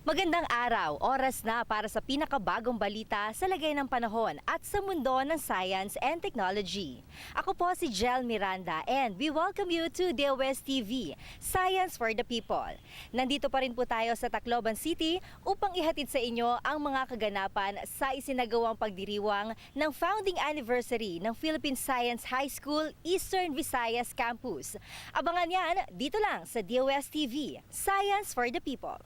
Magandang araw, oras na para sa pinakabagong balita sa lagay ng panahon at sa mundo ng science and technology. Ako po si Jel Miranda and we welcome you to DOSTv, Science for the People. Nandito pa rin po tayo sa Tacloban City upang ihatid sa inyo ang mga kaganapan sa isinagawang pagdiriwang ng founding anniversary ng Philippine Science High School Eastern Visayas Campus. Abangan yan dito lang sa DOSTv, Science for the People.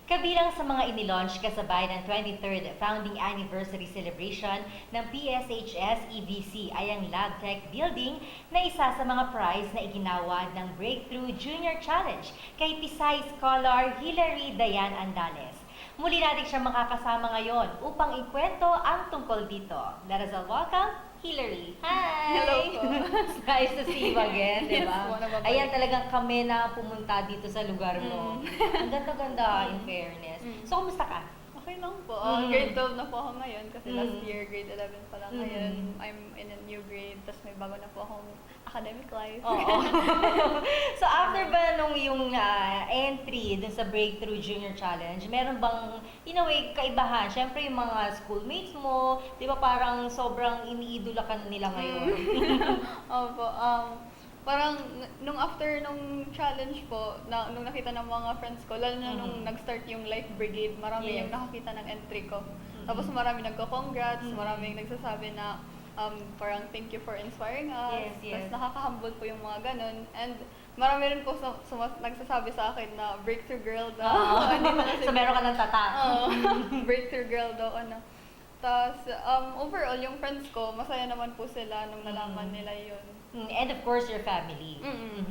Kabilang sa mga inilaunch kasabay ng 23rd Founding Anniversary Celebration ng PSHS-EVC ay ang LabTech Building na isa sa mga prize na iginawa ng Breakthrough Junior Challenge kay Pisay Scholar Hilary Dayan Andales. Muli natin siya makakasama ngayon upang ikwento ang tungkol dito. Let us all welcome Hilary. Hi! Hello po. It's nice to see you again, di ba? Yes, Ayan talagang kami na pumunta dito sa lugar mo. Ang ganda-ganda, in fairness. So, kumusta ka? Okay lang po. Grade 12 na po ako ngayon kasi last year, grade 11 pa lang ngayon. I'm in a new grade, tapos may bago na po akong academic life. Oo. So, after ba nung yung entry dun sa Breakthrough Junior Challenge, meron bang, in a way, kaibahan? Siyempre, yung mga schoolmates mo, di ba parang sobrang iniidolo ka na nila ngayon? Opo. Parang nung after nung challenge po, nung nakita ng mga friends ko, lalo na nung nag-start yung Life Brigade, marami yung nakakita ng entry ko. Tapos marami nagko-congrats, maraming nagsasabi na parang thank you for inspiring us. Tapos nakaka-humble po yung mga ganun. And marami rin po nagsasabi sa akin na breakthrough girl daw. So meron ka ng tata. Breakthrough girl daw. Tapos overall, yung friends ko, masaya naman po sila nung nalaman nila yun. And of course, your family.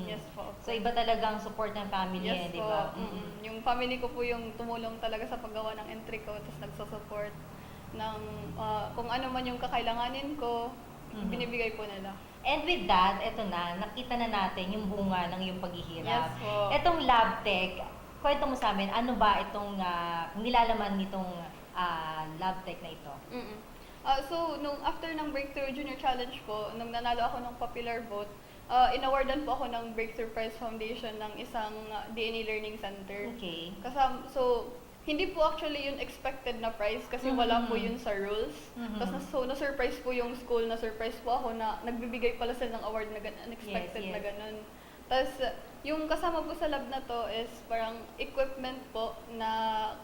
Yes po. So iba talagang support ng family, Yes di po. ba? Yung family ko po yung tumulong talaga sa paggawa ng entry ko, tapos nagsusupport ng kung ano man yung kakailanganin ko, binibigay po nila. And with that, eto na, nakita na natin yung bunga ng iyong paghihirap. Yes po. Etong LabTech, kwento mo sa amin, ano ba itong nilalaman nitong LabTech na ito? So, nung after ng Breakthrough Junior Challenge po, nung nanalo ako ng popular vote, inawardan po ako ng Breakthrough Prize Foundation ng isang DNA Learning Center. Okay. So, hindi po actually yun expected na prize kasi wala po yun sa rules. Tapos na-surprise po yung school, na-surprise po ako na nagbibigay pala sila ng award na unexpected na ganun. Tapos, yung kasama po sa lab na to is parang equipment po na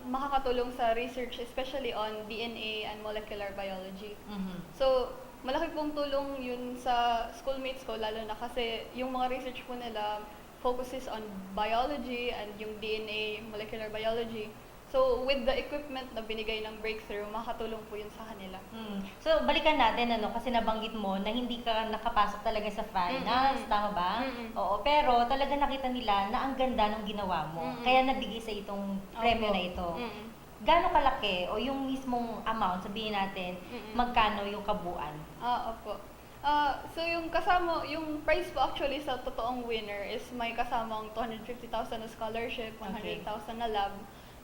makakatulong sa research, especially on DNA and molecular biology. So, malaki pong tulong yun sa schoolmates ko, lalo na kasi yung mga research po nila focuses on biology and yung DNA, molecular biology. So, with the equipment na binigay ng breakthrough, makakatulong po yun sa kanila. So, balikan natin, kasi nabanggit mo na hindi ka nakapasok talaga sa finals, tama ba? Oo, pero talaga nakita nila na ang ganda ng ginawa mo. Kaya nabigay sa itong premyo na ito. Gaano kalaki o yung mismong amount, sabihin natin, magkano yung kabuuan? Opo. So yung prize po actually sa totoong winner is may kasamang 250,000 na scholarship, 100,000 na lab,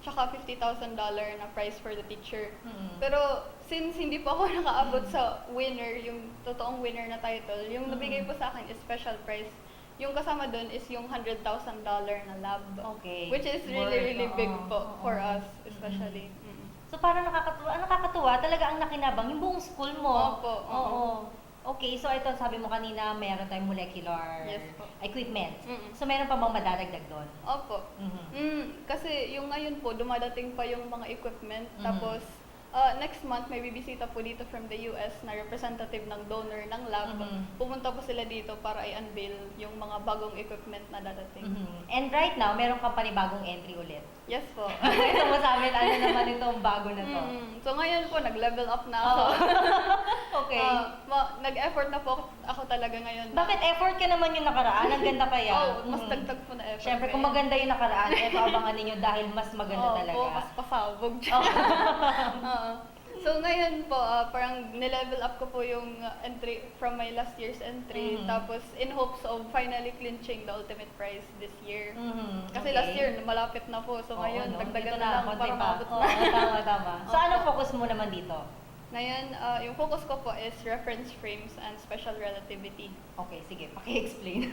tsaka $50,000 na prize for the teacher. Pero since hindi po ako nakaabot sa winner, yung totoong winner na title, yung nabigay po sa akin is special prize. Yung kasama doon is yung $100,000 na lab. Okay. Which is really big po for us, especially. So parang nakakatuwa talaga ang nakinabang yung buong school mo. Opo. Oo. Okay, so ito sabi mo kanina meron tayong molecular equipment. So meron pa bang madadagdag doon? Opo. Kasi yung ngayon po, dumadating pa yung mga equipment. Tapos, next month, may bibisita po dito from the US na representative ng donor ng lab. Pumunta po sila dito para i-unveil yung mga bagong equipment na dadating. And right now, meron ka panibagong entry ulit. Yes po. Ito mo sa amin, ano naman itong bago na to? So ngayon po, nag-level up na ako. Okay. Nag-effort na po ako talaga ngayon. Bakit effort ka naman yung nakaraan? Ang ganda kaya. Mas dagdag po na effort. Siyempre, kung maganda yung nakaraan, ito abangan ninyo dahil mas maganda talaga. Oo, mas pasabog. So ngayon po, parang nilevel up ko po yung entry from my last year's entry. Tapos in hopes of finally clinching the ultimate prize this year. Kasi last year, malapit na po. So ngayon, dagdagan na lang para maabot na. Tama. So anong focus mo naman dito? Ngayon, yung focus ko po is reference frames and special relativity. Okay, sige. Paki-explain.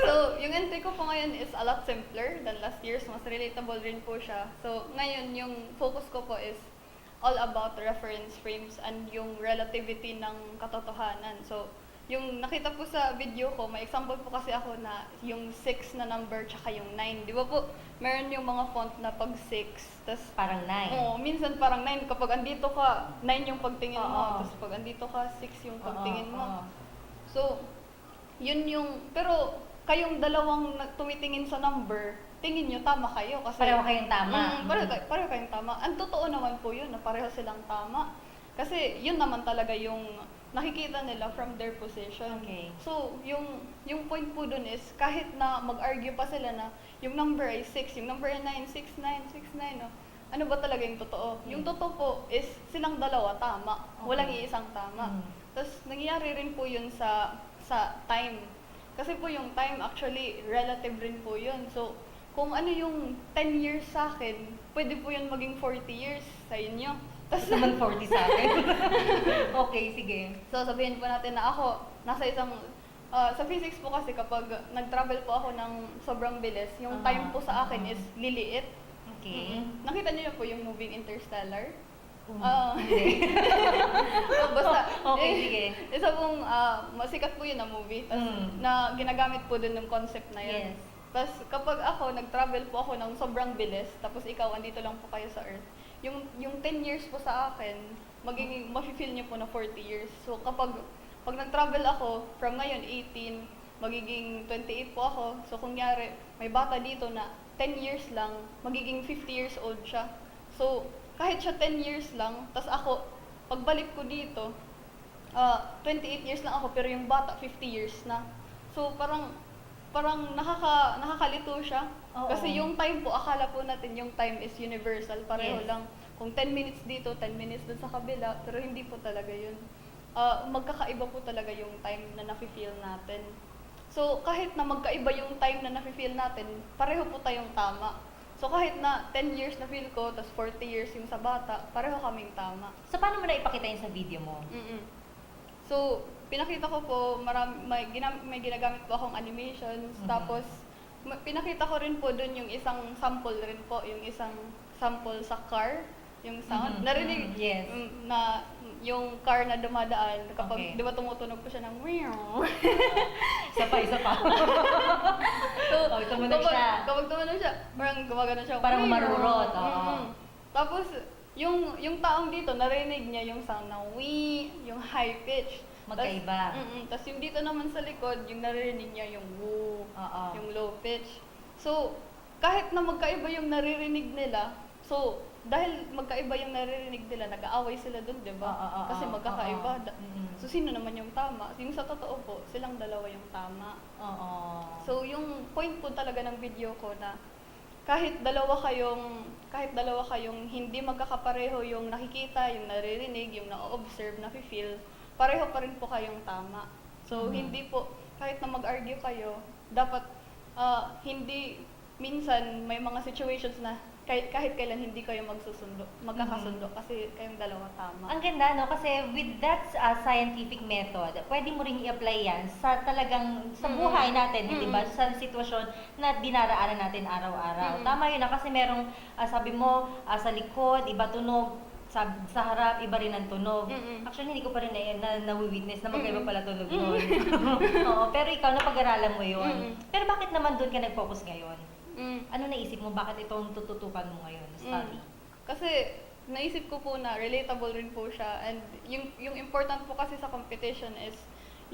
So, yung entry ko po ngayon is a lot simpler than last year's. Mas relatable rin po siya. So, ngayon, yung focus ko po is all about reference frames and yung relativity ng katotohanan. So, yung nakita po sa video ko, may example po kasi ako na yung 6 na number tsaka yung 9. Di ba po, meron yung mga font na pag 6, tas parang 9. Oo, minsan parang 9. Kapag andito ka, 9 yung pagtingin mo. Tapos pag andito ka, 6 yung pagtingin mo. So, yun yung, pero kayong dalawang tumitingin sa number, tingin nyo, tama kayo. Kasi, Pareho kayong tama. Pareho kayong tama. Ang totoo naman po yun, na pareho silang tama. Kasi yun naman talaga yung nakikita nila from their position. Okay. So, yung point po dun is, kahit na mag-argue pa sila na yung number ay 6, yung number ay 9, 6, 9, 6, 9, no? Ano ba talaga yung totoo? Yung totoo po is, silang dalawa tama. Walang iisang tama. Tapos, nangyayari rin po yun sa time. Kasi po yung time, actually, relative rin po yun. So, kung ano yung 10 years sa akin, pwede po yun maging 40 years sa inyo. Tapos naman 40 sa akin. Okay, sige. So, sabihin po natin na ako, nasa isang, sa physics po kasi kapag nag-travel po ako ng sobrang bilis, yung time po sa akin is liliit. Okay. Nakita niyo po yung movie Interstellar? Hindi. Basta, Okay, sige. Isa pong masikat po yun na movie, na ginagamit po dun ng concept na yun. Yes. Tapos kapag ako, nag-travel po ako ng sobrang bilis, tapos ikaw, andito lang po kayo sa Earth, yung 10 years po sa akin, mafe-feel niyo po na 40 years. So pag nag-travel ako, from ngayon 18, magiging 28 po ako. So kunyari, may bata dito na 10 years lang, magiging 50 years old siya. So kahit siya 10 years lang, tas ako, pagbalik ko dito, 28 years lang ako, pero yung bata 50 years na. So parang nakakalito siya. Kasi yung time po, akala po natin yung time is universal, pareho lang. Kung 10 minutes dito, 10 minutes dun sa kabila, pero hindi po talaga yun. Magkakaiba po talaga yung time na nafe-feel natin. So, kahit na magkaiba yung time na nafe-feel natin, pareho po tayong tama. So, kahit na 10 years na feel ko, tas 40 years yung sa bata, pareho kaming tama. So, paano mo na ipakita yun sa video mo? So, pinakita ko po, may ginagamit po akong animations, tapos pinakita ko rin po dun yung isang sample rin po, yung isang sample sa car, yung sound. Narinig na yung car na dumadaan, kapag, di ba tumutunog po siya ng meow? Isa pa. So, tumunog siya. Kapag tumunog siya, parang gumagano siya. Parang marurot. Tapos, yung taong dito, narinig niya yung sound ng wee, yung high pitch. Magkaiba. Tapos yung dito naman sa likod, yung naririnig niya yung woo, Oo. yung low pitch. So, kahit na magkaiba yung naririnig nila, so, dahil magkaiba yung naririnig nila, nag-aaway sila dun, di ba? Kasi magkakaiba. So, sino naman yung tama? Yung sa totoo po, silang dalawa yung tama. Oo. So, yung point po talaga ng video ko na kahit dalawa kayong hindi magkakapareho yung nakikita, yung naririnig, yung na-observe, na-feel, pareho pa rin po kayong tama. So, hindi po, kahit na mag-argue kayo, dapat hindi, minsan may mga situations na kahit kailan hindi kayo magkakasundo kasi kayong dalawa tama. Ang ganda, no? Kasi with that scientific method, pwede mo rin i-apply yan sa talagang sa buhay natin, di ba? Sa sitwasyon na dinaraanan natin araw-araw. Tama yun na kasi merong, sabi mo, sa likod, iba tunog, sa harap, iba rin ang tunog. Actually, hindi ko pa rin na-witness na magkaiba pala tunog nun. Oo, pero ikaw, napag-aralan mo yun. Pero bakit naman doon ka nag-focus ngayon? Ano naisip mo? Bakit itong tututukan mo ngayon na study? Kasi naisip ko po na relatable rin po siya, and yung important po kasi sa competition is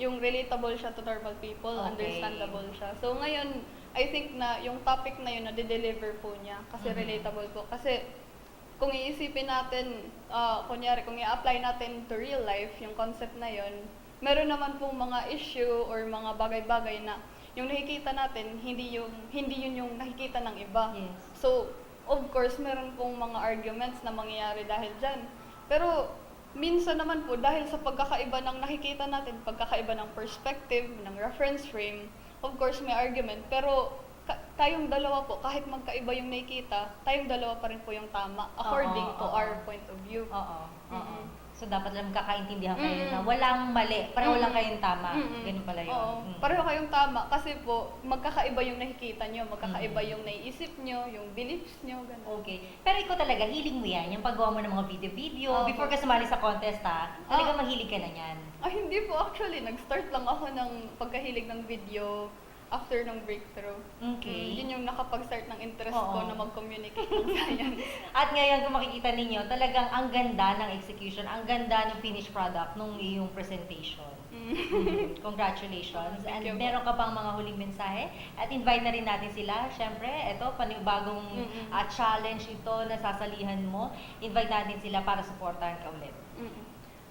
yung relatable siya to normal people, understandable siya. So ngayon, I think na yung topic na yun na-deliver po niya kasi relatable po. Kasi kung iisipin natin, kunyari, kung i-apply natin to real life, yung concept na yun, meron naman pong mga issue or mga bagay-bagay na yung nakikita natin, hindi yun yung nakikita ng iba. Yes. So, of course, meron pong mga arguments na mangyayari dahil dyan. Pero, minsan naman po, dahil sa pagkakaiba ng nakikita natin, pagkakaiba ng perspective, ng reference frame, of course, may argument. Pero, tayong dalawa po, kahit magkaiba yung nakikita, tayong dalawa pa rin po yung tama, according to our point of view. So, dapat lang magkakaintindihan kayo na walang mali, pareho lang kayong tama. Ganun pala yun. Oo, pareho kayong tama kasi po, magkakaiba yung nakikita nyo, magkakaiba yung naiisip nyo, yung beliefs nyo, gano'n. Okay. Pero ikaw talaga, hiling mo yan, yung paggawa mo ng mga video-video, before ka sumali sa contest ha, talaga mahilig ka na yan. Hindi po actually, nag-start lang ako ng pagkahilig ng video after ng breakthrough. Okay. Yun yung nakapag-start ng interest ko na mag-communicate ng science. At ngayon, kung makikita ninyo, talagang ang ganda ng execution, ang ganda ng finished product nung iyong presentation. Congratulations. Thank you. And meron ka pang mga huling mensahe? At invite na rin natin sila. Siyempre, ito, panibagong challenge ito na sasalihan mo. Invite natin sila para supportahan ka ulit.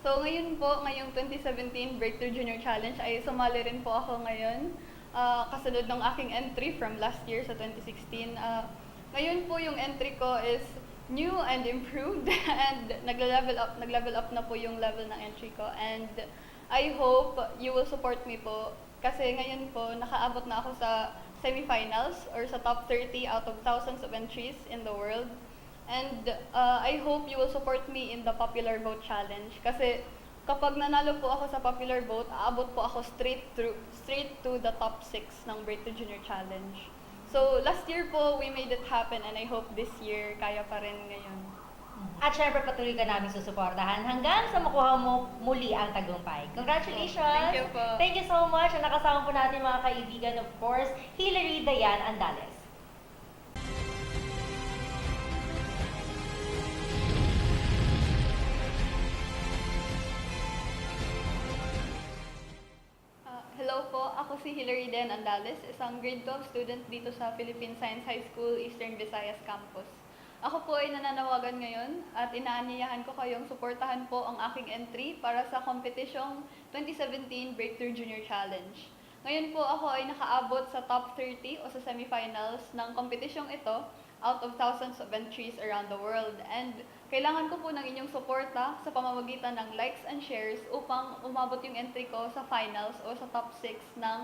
So, ngayon po, ngayong 2017 Breakthrough Junior Challenge, ay sumali rin po ako ngayon. Kasunod ng aking entry from last year sa 2016. Ngayon po yung entry ko is new and improved and nag-level up na po yung level ng entry ko, and I hope you will support me po kasi ngayon po nakaabot na ako sa semifinals or sa top 30 out of thousands of entries in the world, and I hope you will support me in the popular vote challenge kasi kapag nanalo po ako sa popular vote, aabot po ako straight to the top 6 ng Breakthrough Junior Challenge. So, last year po, we made it happen, and I hope this year, kaya pa rin ngayon. At syempre, patuloy ka namin susuportahan hanggang sa makuha mo muli ang tagumpay. Congratulations! Thank you po. Thank you so much. Ang nakasama po natin mga kaibigan, of course, Hilary Dayan Andales. Hello po, ako si Hilary Den Andales, isang grade 12 student dito sa Philippine Science High School, Eastern Visayas Campus. Ako po ay nananawagan ngayon at inaanyayahan ko kayong suportahan po ang aking entry para sa competisyong 2017 Breakthrough Junior Challenge. Ngayon po ako ay nakaabot sa top 30 o sa semifinals ng competisyong ito out of thousands of entries around the world, and kailangan ko po ng inyong suporta sa pamamagitan ng likes and shares upang umabot yung entry ko sa finals o sa top 6 ng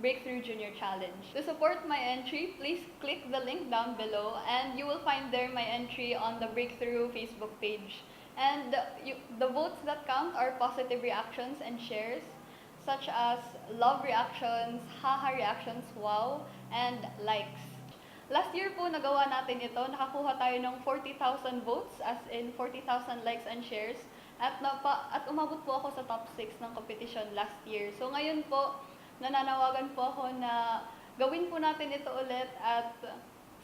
Breakthrough Junior Challenge. To support my entry, please click the link down below and you will find there my entry on the Breakthrough Facebook page. And the votes that count are positive reactions and shares, such as love reactions, haha reactions, wow, and likes. Last year po, nagawa natin ito. Nakakuha tayo ng 40,000 votes, as in 40,000 likes and shares. At umabot po ako sa top 6 ng competition last year. So ngayon po, nananawagan po ako na gawin po natin ito ulit at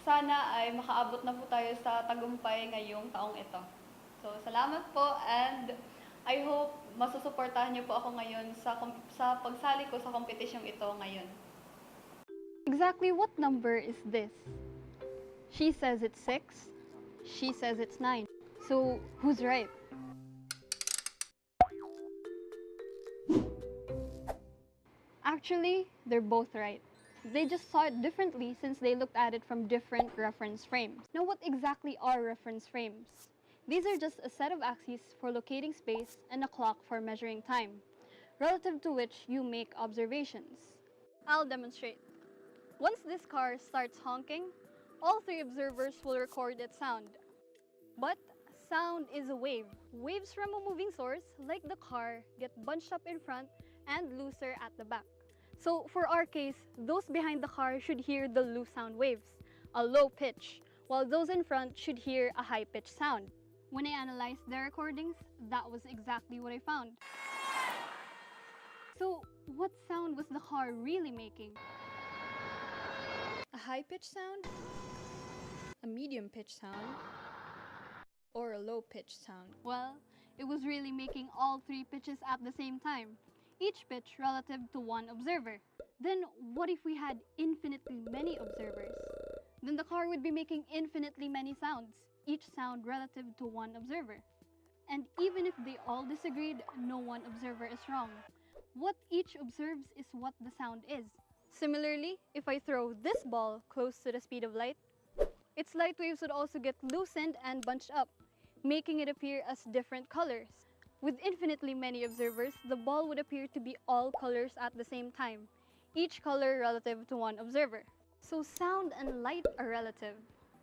sana ay makaabot na po tayo sa tagumpay ngayong taong ito. So, salamat po and I hope masusuportahan niyo po ako ngayon sa pagsali ko sa competition ito ngayon. Exactly what number is this? She says it's 6. She says it's 9. So, who's right? Actually, they're both right. They just saw it differently since they looked at it from different reference frames. Now, what exactly are reference frames? These are just a set of axes for locating space and a clock for measuring time, relative to which you make observations. I'll demonstrate. Once this car starts honking, all three observers will record its sound. But sound is a wave. Waves from a moving source, like the car, get bunched up in front and looser at the back. So for our case, those behind the car should hear the loose sound waves, a low pitch, while those in front should hear a high-pitched sound. When I analyzed their recordings, that was exactly what I found. So what sound was the car really making? A high-pitched sound? A medium-pitched sound? Or a low-pitched sound? Well, it was really making all three pitches at the same time, each pitch relative to one observer. Then what if we had infinitely many observers? Then the car would be making infinitely many sounds, each sound relative to one observer. And even if they all disagreed, no one observer is wrong. What each observes is what the sound is. Similarly, if I throw this ball close to the speed of light, its light waves would also get loosened and bunched up, making it appear as different colors. With infinitely many observers, the ball would appear to be all colors at the same time, each color relative to one observer. So sound and light are relative.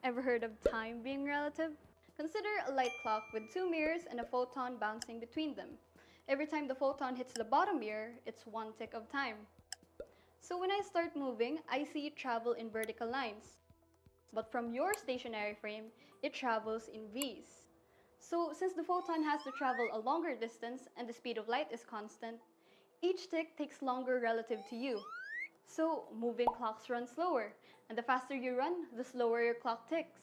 Ever heard of time being relative? Consider a light clock with two mirrors and a photon bouncing between them. Every time the photon hits the bottom mirror, it's one tick of time. So when I start moving, I see it travel in vertical lines. But from your stationary frame, it travels in V's. So since the photon has to travel a longer distance and the speed of light is constant, each tick takes longer relative to you. So moving clocks run slower, and the faster you run, the slower your clock ticks.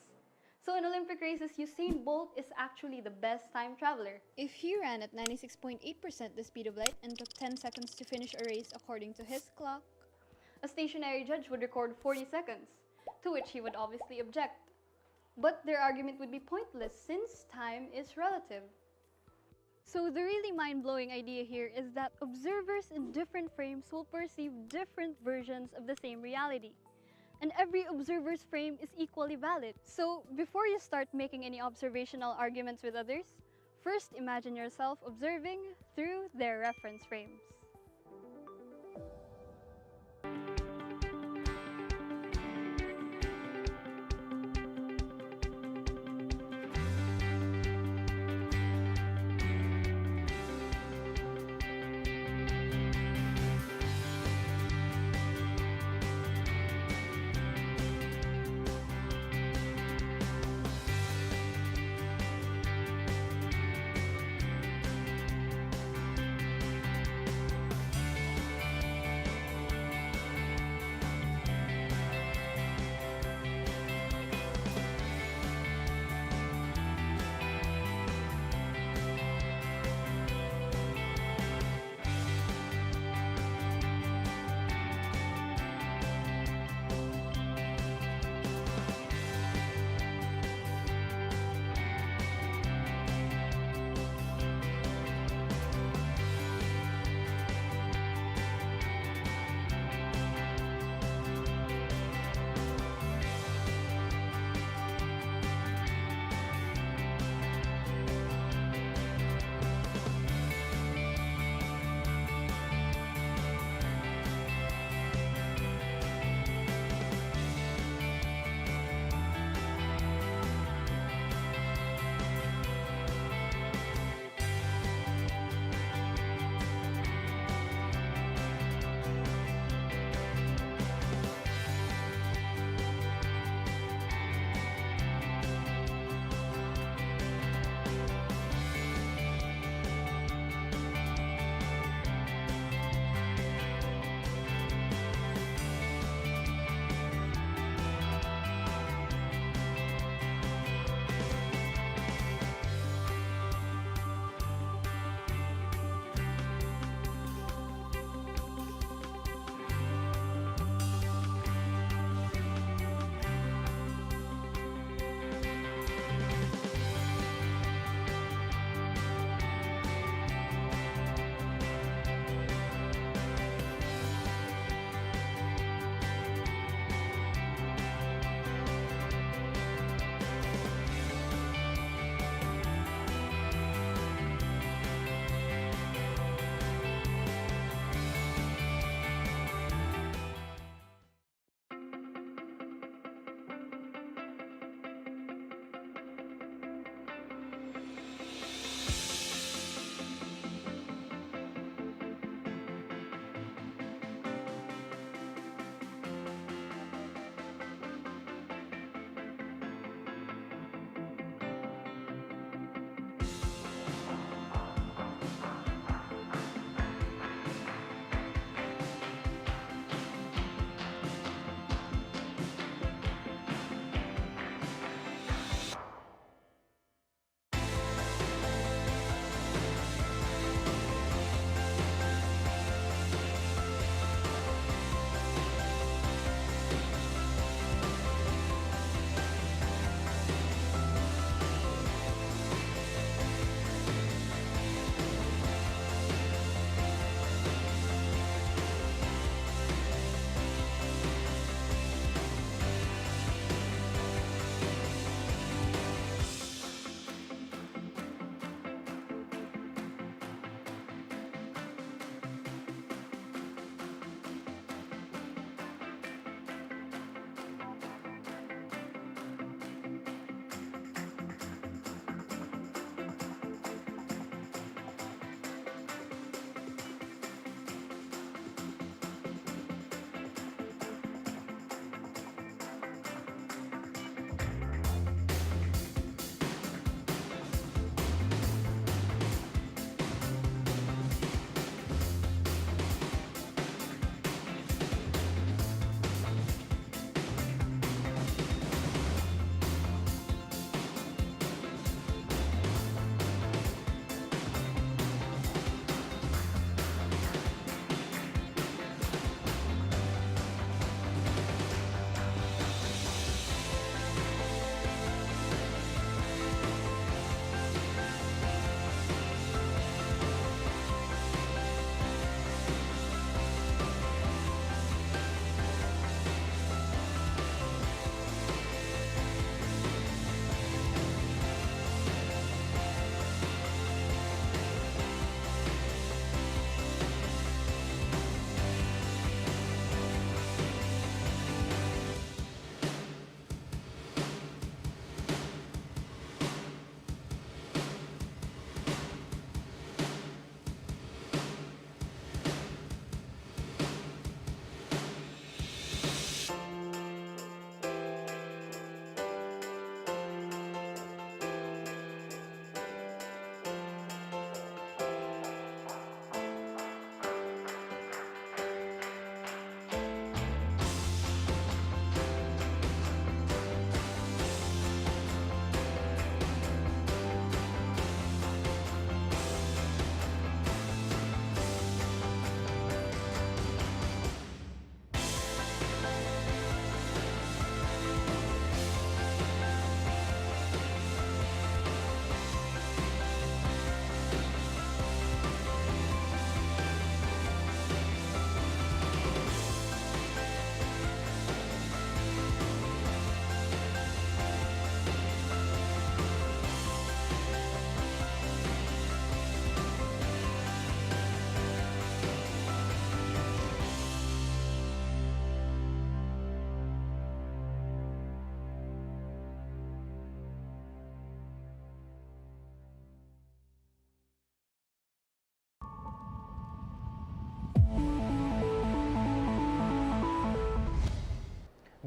So in Olympic races, Usain Bolt is actually the best time traveler. If he ran at 96.8% the speed of light and took 10 seconds to finish a race according to his clock, a stationary judge would record 40 seconds, to which he would obviously object. But their argument would be pointless since time is relative. So the really mind-blowing idea here is that observers in different frames will perceive different versions of the same reality. And every observer's frame is equally valid. So before you start making any observational arguments with others, first imagine yourself observing through their reference frames.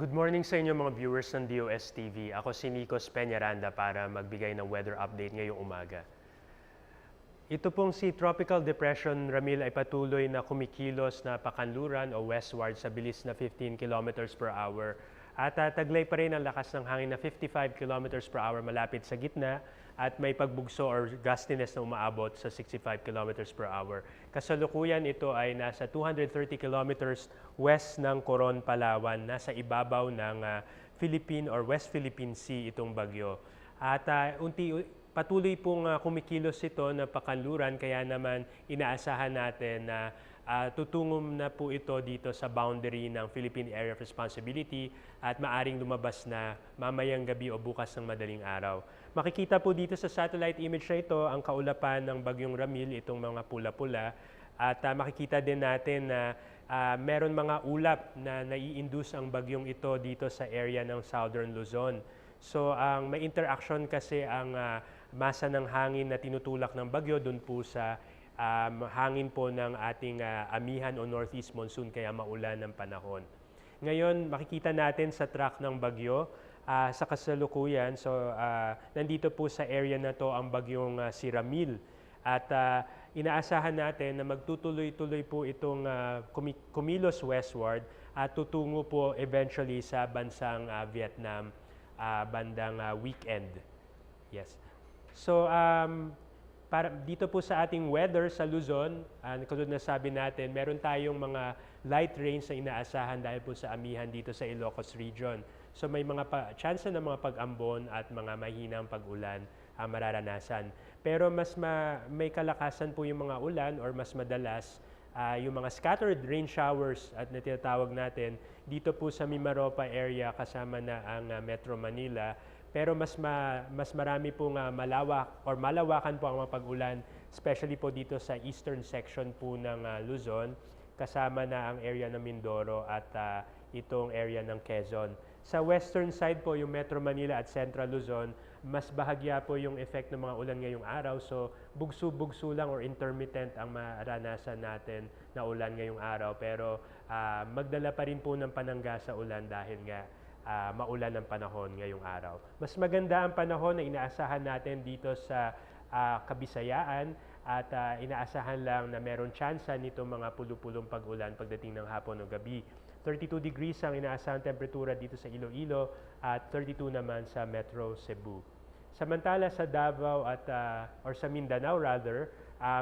Good morning sa inyo mga viewers ng DOSTv. Ako si Nico Peñaranda para magbigay ng weather update ngayong umaga. Ito pong si Tropical Depression Ramil ay patuloy na kumikilos na pakanluran o westward sa bilis na 15 kilometers per hour. At taglay pa rin ang lakas ng hangin na 55 kilometers per hour malapit sa gitna at may pagbugso or gustiness na umaabot sa 65 kilometers per hour. Kasalukuyan ito ay nasa 230 kilometers west ng Coron, Palawan, nasa ibabaw ng Philippine or West Philippine Sea itong bagyo. At patuloy pong kumikilos ito na pakanluran kaya naman inaasahan natin na tutungo na po ito dito sa boundary ng Philippine Area of Responsibility at maaring lumabas na mamayang gabi o bukas ng madaling araw. Makikita po dito sa satellite image na ito ang kaulapan ng bagyong Ramil, itong mga pula-pula. At makikita din natin na meron mga ulap na nai-induce ang bagyong ito dito sa area ng Southern Luzon. So may interaction kasi ang masa ng hangin na tinutulak ng bagyo dun po sa hangin po ng ating amihan o northeast monsoon kaya maulan ng panahon. Ngayon, makikita natin sa track ng bagyo sa kasalukuyan. So, nandito po sa area na to ang bagyong si Ramil. At inaasahan natin na magtutuloy-tuloy po itong kumilos westward at tutungo po eventually sa bansang Vietnam bandang weekend. Yes. So, dito po sa ating weather sa Luzon, katulad na sabi natin, meron tayong mga light rains na inaasahan dahil po sa amihan dito sa Ilocos Region. So may mga chance ng mga pag-ambon at mga mahinang pag-ulan ang mararanasan. Pero may kalakasan po yung mga ulan or mas madalas yung mga scattered rain showers at tinatawag natin dito po sa Mimaropa area kasama na ang Metro Manila. Pero mas marami pong malawakan po ang mga pag-ulan, especially po dito sa eastern section po ng Luzon, kasama na ang area ng Mindoro at itong area ng Quezon. Sa western side po, yung Metro Manila at Central Luzon, mas bahagya po yung effect ng mga ulan ngayong araw. So, bugso-bugso lang or intermittent ang maranasan natin na ulan ngayong araw. Pero magdala pa rin po ng panangga sa ulan dahil nga maulan ang panahon ngayong araw. Mas maganda ang panahon na inaasahan natin dito sa Kabisayaan at inaasahan lang na meron tsansa nito mga pulu-pulong pag-ulan pagdating ng hapon o gabi. 32 degrees ang inaasahan temperatura dito sa Iloilo at 32 naman sa Metro Cebu. Samantala sa Davao or sa Mindanao rather,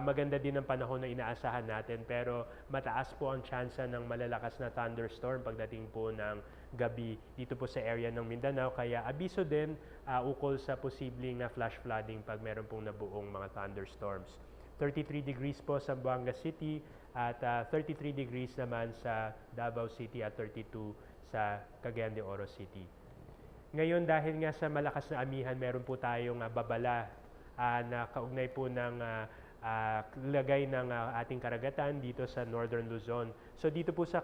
maganda din ang panahon na inaasahan natin pero mataas po ang tsansa ng malalakas na thunderstorm pagdating po ng gabi dito po sa area ng Mindanao. Kaya abiso din ukol sa posibleng flash flooding pag meron pong nabuong mga thunderstorms. 33 degrees po sa Buanga City at 33 degrees naman sa Davao City at 32 sa Cagayan de Oro City. Ngayon dahil nga sa malakas na amihan, meron po tayong babala na kaugnay po ng lagay ng ating karagatan dito sa Northern Luzon. So dito po sa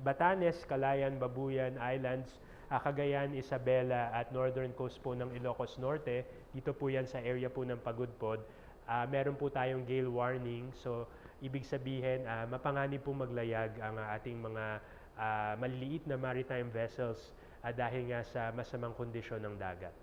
Batanes, Calayan, Babuyan Islands, Cagayan, Isabela at Northern Coast po ng Ilocos Norte, dito po yan sa area po ng Pagudpod, meron po tayong gale warning. So ibig sabihin, mapanganib po maglayag ang ating mga maliliit na maritime vessels dahil nga sa masamang kondisyon ng dagat.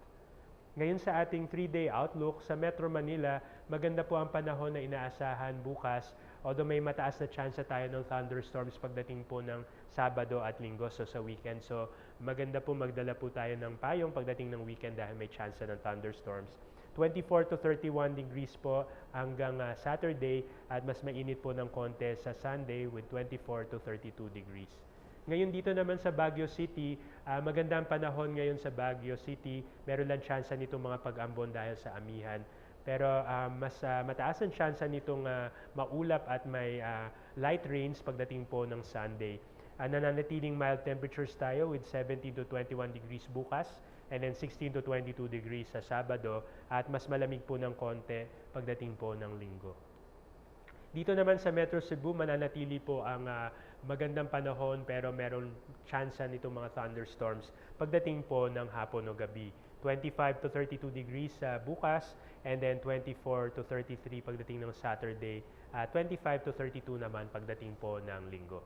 Ngayon sa ating 3-day outlook, sa Metro Manila, maganda po ang panahon na inaasahan bukas, although may mataas na chance tayo ng thunderstorms pagdating po ng Sabado at Linggo, so sa weekend. So maganda po magdala po tayo ng payong pagdating ng weekend dahil may chance ng thunderstorms. 24 to 31 degrees po hanggang Saturday at mas mainit po ng konti sa Sunday with 24 to 32 degrees. Ngayon dito naman sa Baguio City, maganda ang panahon ngayon sa Baguio City. Meron lang tsansa nitong mga pag-ambon dahil sa amihan. Pero mas mataas ang tsansa nitong maulap at may light rains pagdating po ng Sunday. Nananatiling mild temperatures tayo with 17 to 21 degrees bukas and then 16 to 22 degrees sa Sabado at mas malamig po ng konti pagdating po ng Linggo. Dito naman sa Metro Cebu, mananatili po ang magandang panahon pero meron tsansa nitong mga thunderstorms pagdating po ng hapon o gabi. 25 to 32 degrees bukas and then 24 to 33 pagdating ng Saturday, 25 to 32 naman pagdating po ng Linggo.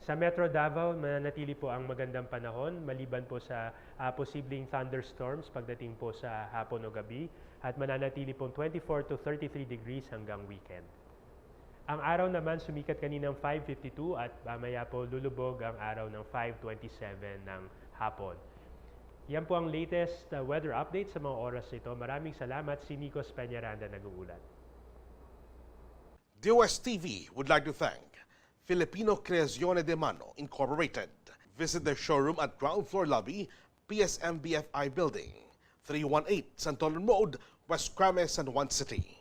Sa Metro Davao, mananatili po ang magandang panahon maliban po sa posibleng thunderstorms pagdating po sa hapon o gabi at mananatili po 24 to 33 degrees hanggang weekend. Ang araw naman sumikat kaninang 5:52 at mamaya po lulubog ang araw ng 5:27 ng hapon. Yan po ang latest weather update sa mga oras nito. Maraming salamat. Si Nicos Peñaranda nag-uulat. DOSTv would like to thank Filipino Creazione de Mano Incorporated. Visit their showroom at ground floor lobby, PSMBFI Building, 318 Santolan Road, West Crames, San Juan City.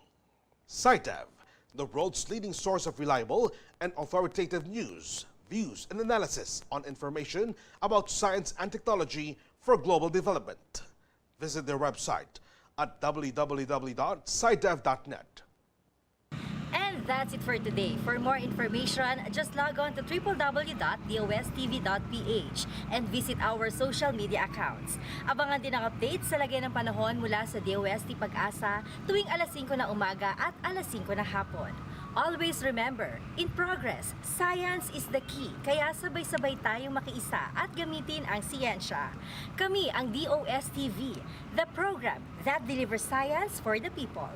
SciTev, the world's leading source of reliable and authoritative news, views, and analysis on information about science and technology for global development. Visit their website at www.scitev.net. And that's it for today. For more information, just log on to www.dostv.ph and visit our social media accounts. Abangan din ang updates sa lagay ng panahon mula sa DOST Pag-asa tuwing alas 5 ng umaga at alas 5 ng hapon. Always remember, in progress, science is the key. Kaya sabay-sabay tayong makiisa at gamitin ang siyensya. Kami ang DOSTv, the program that delivers science for the people.